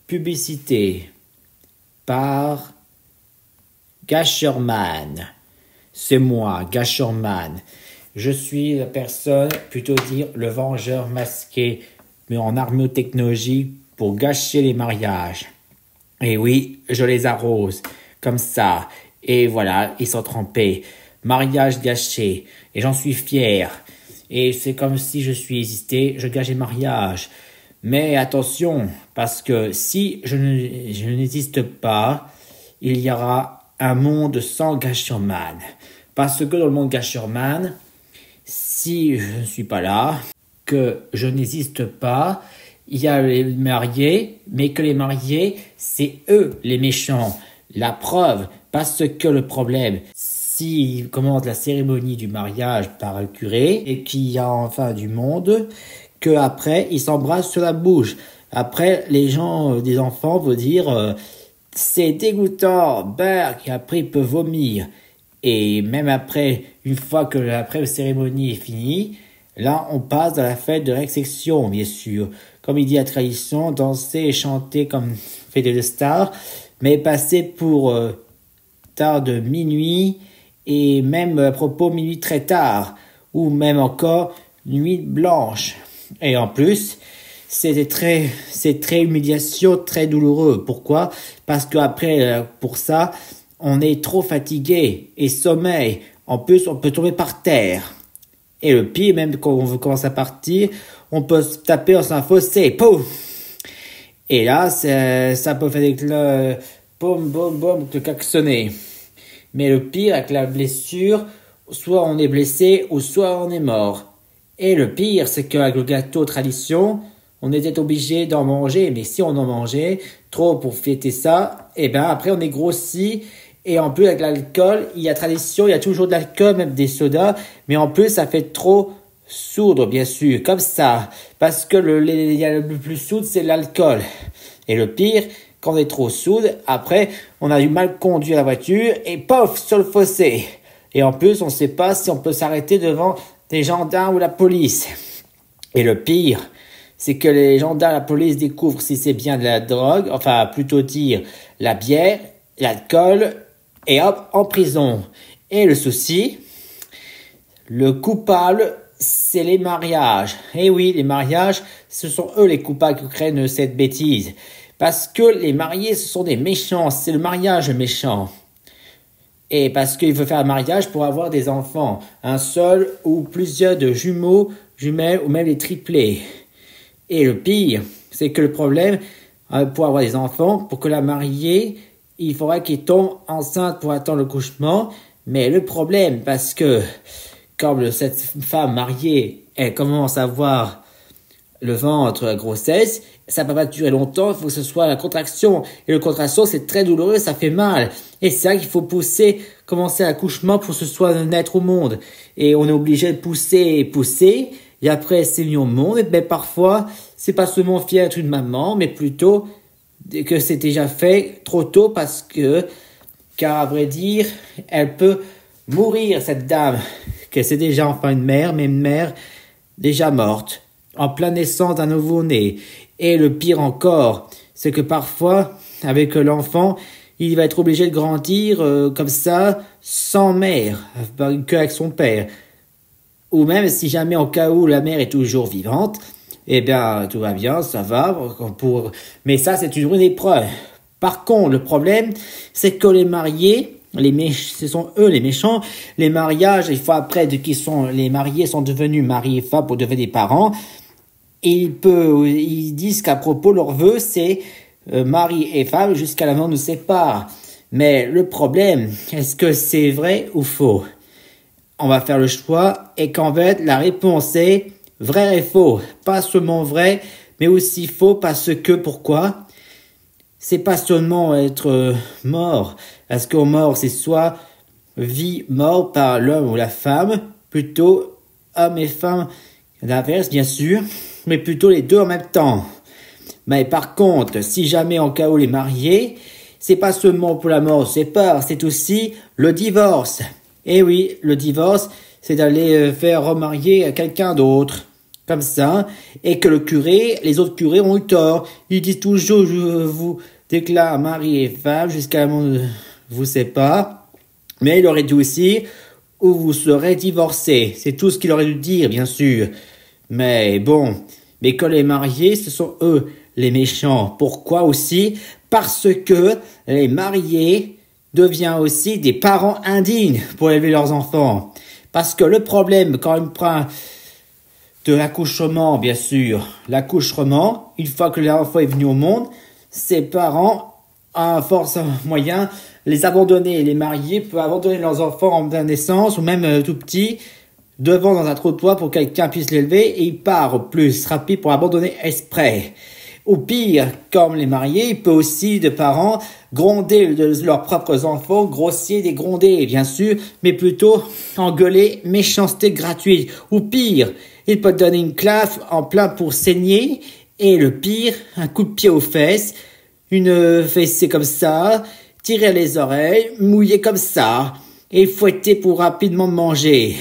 Publicité par Gasherman. C'est moi, Gasherman. Je suis la personne, plutôt dire le vengeur masqué, mais en armure technologique pour gâcher les mariages. Et oui, je les arrose, comme ça. Et voilà, ils sont trempés. Mariage gâché. Et j'en suis fier. Et c'est comme si je suis hésité, je gâche les mariages. Mais attention, parce que si je n'existe pas, il y aura un monde sans Gasherman. Parce que dans le monde Gasherman, si je ne suis pas là, que je n'existe pas, il y a les mariés, mais que les mariés, c'est eux les méchants. La preuve, parce que le problème, s'ils commencent la cérémonie du mariage par le curé et qu'il y a enfin du monde, que après ils s'embrassent sur la bouche. Après, les gens, des enfants vont dire c'est dégoûtant, et après ils peuvent vomir. Et même après, une fois que la cérémonie est finie, là on passe dans la fête de réception, bien sûr. Comme il dit la tradition, danser et chanter comme fête de stars, mais passer pour tard de minuit, et même à propos minuit très tard, ou même encore nuit blanche. Et en plus, c'est très humiliation, très douloureux. Pourquoi? Parce qu'après, pour ça, on est trop fatigué et sommeil. En plus, on peut tomber par terre. Et le pire, même quand on commence à partir, on peut se taper dans un fossé. Pouf! Et là, ça peut faire des boum, boum, boum, de klaxonner. Mais le pire, avec la blessure, soit on est blessé, ou soit on est mort. Et le pire, c'est qu'avec le gâteau tradition, on était obligé d'en manger. Mais si on en mangeait trop pour fêter ça, et ben après on est grossi. Et en plus avec l'alcool, il y a tradition, il y a toujours de l'alcool, même des sodas. Mais en plus, ça fait trop sourdre, bien sûr, comme ça. Parce que le plus sourd, c'est l'alcool. Et le pire, quand on est trop sourd, après, on a du mal conduire la voiture et pof, sur le fossé. Et en plus, on ne sait pas si on peut s'arrêter devant des gendarmes ou la police. Et le pire, c'est que les gendarmes, la police découvrent si c'est bien de la drogue, enfin plutôt dire la bière, l'alcool, et hop, en prison. Et le souci, le coupable, c'est les mariages. Et oui, les mariages, ce sont eux les coupables qui créent cette bêtise. Parce que les mariés, ce sont des méchants, c'est le mariage méchant. Et parce qu'il veut faire un mariage pour avoir des enfants. Un seul ou plusieurs de jumeaux, jumelles ou même les triplés. Et le pire, c'est que le problème, pour avoir des enfants, pour que la mariée, il faudrait qu'il tombe enceinte pour attendre le couchement. Mais le problème, parce que comme cette femme mariée, elle commence à voir le ventre, la grossesse, ça ne peut pas durer longtemps, il faut que ce soit la contraction. Et la contraction, c'est très douloureux, ça fait mal. Et c'est là qu'il faut commencer l'accouchement pour que ce soit naître au monde. Et on est obligé de pousser, et après c'est mis au monde. Et bien parfois, c'est pas seulement fier d'être une maman, mais plutôt que c'est déjà fait trop tôt car à vrai dire, elle peut mourir, cette dame, que c'est déjà enfin une mère, mais une mère déjà morte, en pleine naissance d'un nouveau-né. Et le pire encore, c'est que parfois, avec l'enfant, il va être obligé de grandir comme ça, sans mère, qu'avec son père. Ou même si jamais, en cas où la mère est toujours vivante, eh bien, tout va bien, ça va. Mais ça, c'est une épreuve. Par contre, le problème, c'est que les mariés, ce sont eux les méchants. Les mariages, il faut après les mariés sont devenus mari et femme pour devenir des parents. Et ils disent qu'à propos, leur vœu, c'est mari et femme jusqu'à la mort nous sépare. Mais le problème, est-ce que c'est vrai ou faux? On va faire le choix et qu'en fait, la réponse est vrai et faux. Pas seulement vrai, mais aussi faux parce que, pourquoi? C'est pas seulement être mort. Parce que mort, c'est soit vie, mort par l'homme ou la femme, plutôt homme et femme, l'inverse, bien sûr, mais plutôt les deux en même temps. Mais par contre, si jamais en cas où les mariés, c'est pas seulement pour la mort, c'est aussi le divorce. Et oui, le divorce, c'est d'aller faire remarier quelqu'un d'autre. comme ça, et que les autres curés ont eu tort. Ils disent toujours, je vous déclare mari et femme jusqu'à vous sépare. Mais il aurait dit aussi, ou vous serez divorcés. C'est tout ce qu'il aurait dû dire, bien sûr. Mais bon, mais que les mariés, ce sont eux les méchants. Pourquoi aussi? Parce que les mariés deviennent aussi des parents indignes pour élever leurs enfants. Parce que le problème, quand on prend de l'accouchement, bien sûr, l'accouchement, une fois que l'enfant est venu au monde, ses parents, à force moyen, les abandonner. Les mariés peuvent abandonner leurs enfants en naissance ou même tout petits devant dans un trottoir pour que quelqu'un puisse l'élever et il part plus rapide pour abandonner exprès. Ou pire, comme les mariés, il peut aussi, de parents, gronder leurs propres enfants, grossier des gronder, bien sûr, mais plutôt engueuler, méchanceté gratuite. Ou pire, il peut donner une claque en plein pour saigner, et le pire, un coup de pied aux fesses, une fessée comme ça, tirer les oreilles, mouiller comme ça, et fouetter pour rapidement manger.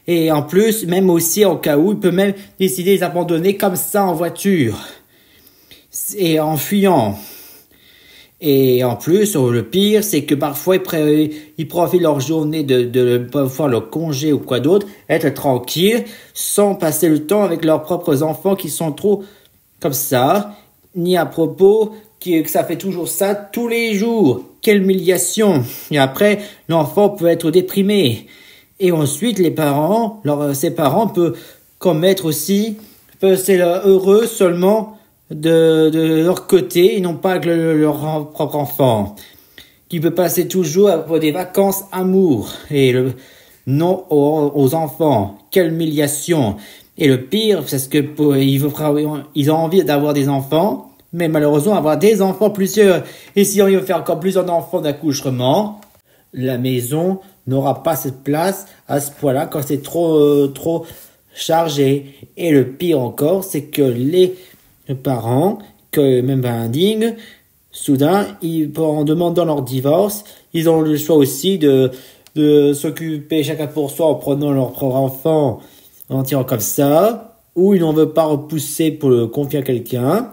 Et en plus, même aussi en cas où, il peut même décider de les abandonner comme ça en voiture. Et en fuyant. Et en plus, le pire, c'est que parfois, ils profitent leur journée de faire leur congé ou quoi d'autre, être tranquille, sans passer le temps avec leurs propres enfants qui sont trop comme ça, ni à propos, que ça fait toujours ça tous les jours. Quelle humiliation. Et après, l'enfant peut être déprimé. Et ensuite, ses parents peuvent commettre aussi, c'est heureux seulement de leur côté et non pas avec leur propre enfant, qui peut passer toujours pour des vacances amour et non aux enfants. Quelle humiliation. Et le pire, c'est que ils ont envie d'avoir des enfants, mais malheureusement avoir des enfants plusieurs. Et si on veut faire encore plusieurs enfants d'accouchement, la maison n'aura pas cette place à ce point-là quand c'est trop chargé. Et le pire encore, c'est que les parents, que même indignes, soudain, en demandant leur divorce, ils ont le choix aussi de s'occuper chacun pour soi en prenant leur propre enfant, en tirant comme ça, ou ils n'en veulent pas repousser pour le confier à quelqu'un.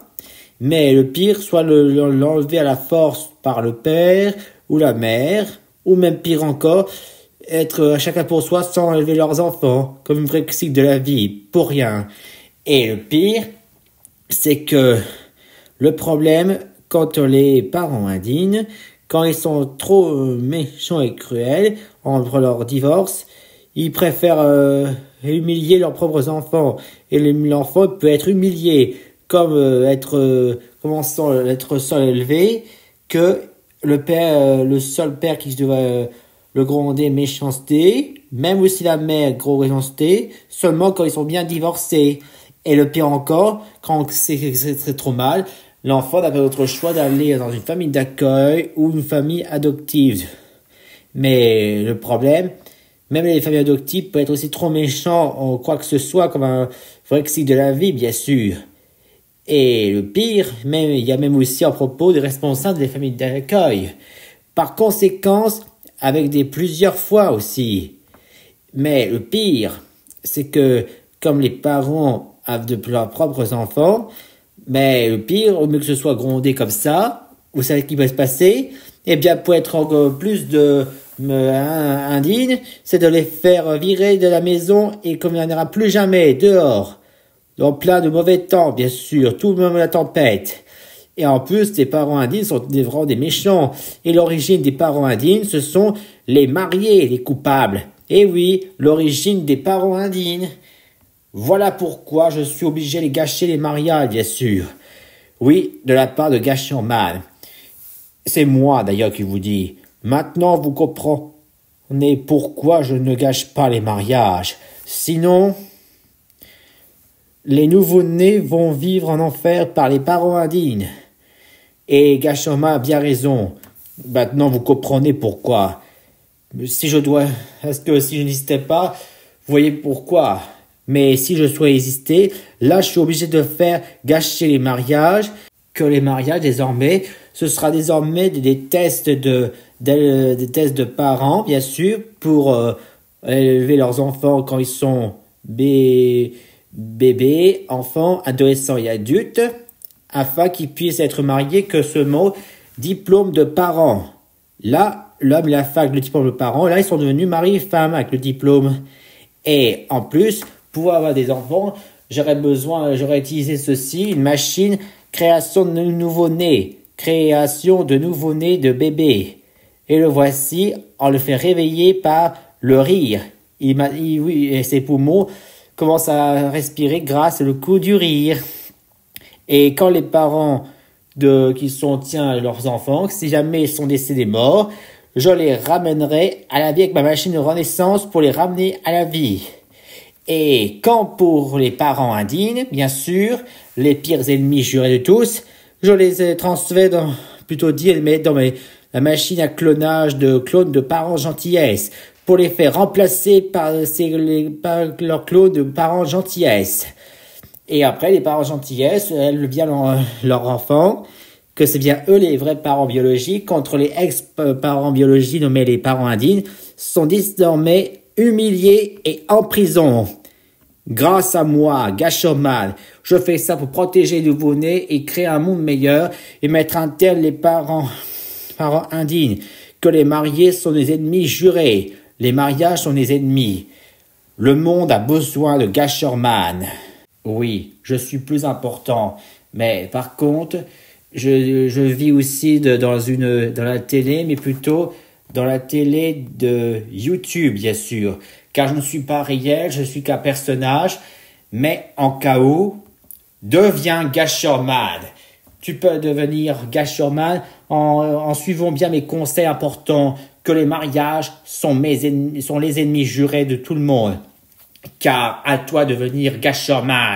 Mais le pire, soit l'enlever à la force par le père ou la mère, ou même pire encore, être chacun pour soi sans élever leurs enfants, comme une vraie cycle de la vie, pour rien. Et le pire, c'est que le problème, quand les parents indignes, quand ils sont trop méchants et cruels, entre leur divorce, ils préfèrent humilier leurs propres enfants. Et l'enfant peut être humilié, comme être seul élevé, que le seul père qui doit le gronder méchanceté, même aussi la mère gros méchanceté, seulement quand ils sont bien divorcés. Et le pire encore, quand c'est trop mal, l'enfant n'a pas d'autre choix d'aller dans une famille d'accueil ou une famille adoptive. Mais le problème, même les familles adoptives peuvent être aussi trop méchants en quoi que ce soit, comme un vrai cycle de la vie, bien sûr. Et le pire, il y a même aussi à propos des responsables des familles d'accueil. Par conséquence, avec plusieurs fois aussi. Mais le pire, c'est que, comme les parents de leurs propres enfants, mais le pire, au mieux que ce soit grondé comme ça, vous savez ce qui va se passer, eh bien, pour être encore plus indigne, c'est de les faire virer de la maison et comme il n'y en aura plus jamais dehors, en plein de mauvais temps, bien sûr, tout le monde la tempête. Et en plus, les parents indignes sont vraiment des méchants. Et l'origine des parents indignes, ce sont les mariés, les coupables. Et oui, l'origine des parents indignes. Voilà pourquoi je suis obligé de gâcher les mariages, bien sûr. Oui, de la part de Gashorman. C'est moi, d'ailleurs, qui vous dis. Maintenant, vous comprenez pourquoi je ne gâche pas les mariages. Sinon, les nouveau-nés vont vivre en enfer par les parents indignes. Et Gashorman a bien raison. Maintenant, vous comprenez pourquoi. Si je n'hésitais pas, vous voyez pourquoi. Mais si je souhaite résister, là, je suis obligé de faire gâcher les mariages. Que les mariages, désormais, ce sera désormais des tests des tests de parents, bien sûr, pour élever leurs enfants quand ils sont bébés, enfants, adolescents et adultes, afin qu'ils puissent être mariés que ce mot diplôme de parents. Là, l'homme et la femme avec le diplôme de parents, là, ils sont devenus mari et femme avec le diplôme. Et en plus, pour avoir des enfants, j'aurais utilisé ceci, une machine création de nouveau-nés, création de nouveau-nés de bébés. Et le voici, on le fait réveiller par le rire. Oui, et ses poumons commencent à respirer grâce au coup du rire. Et quand les parents qui soutiennent leurs enfants, si jamais ils sont décédés morts, je les ramènerai à la vie avec ma machine de renaissance pour les ramener à la vie. Et quand pour les parents indignes, bien sûr, les pires ennemis jurés de tous, je les transfère dans la machine à clonage de clones de parents gentillesse pour les faire remplacer par leurs clones de parents gentillesse. Et après, les parents gentillesse, elles viennent leur enfant, que c'est bien eux les vrais parents biologiques, contre les ex-parents biologiques nommés les parents indignes, sont désormais humiliés et en prison. Grâce à moi, Gasherman, je fais ça pour protéger les nouveau-nés et créer un monde meilleur et mettre un tel les parents indignes que les mariés sont des ennemis jurés. Les mariages sont des ennemis. Le monde a besoin de Gasherman. Oui, je suis plus important, mais par contre, je vis aussi dans la télé, mais plutôt dans la télé de YouTube, bien sûr, car je ne suis pas réel, je suis qu'un personnage, mais en cas où, deviens Gasherman. Tu peux devenir Gasherman en suivant bien mes conseils importants, que les mariages sont les ennemis jurés de tout le monde. Car à toi de devenir Gasherman.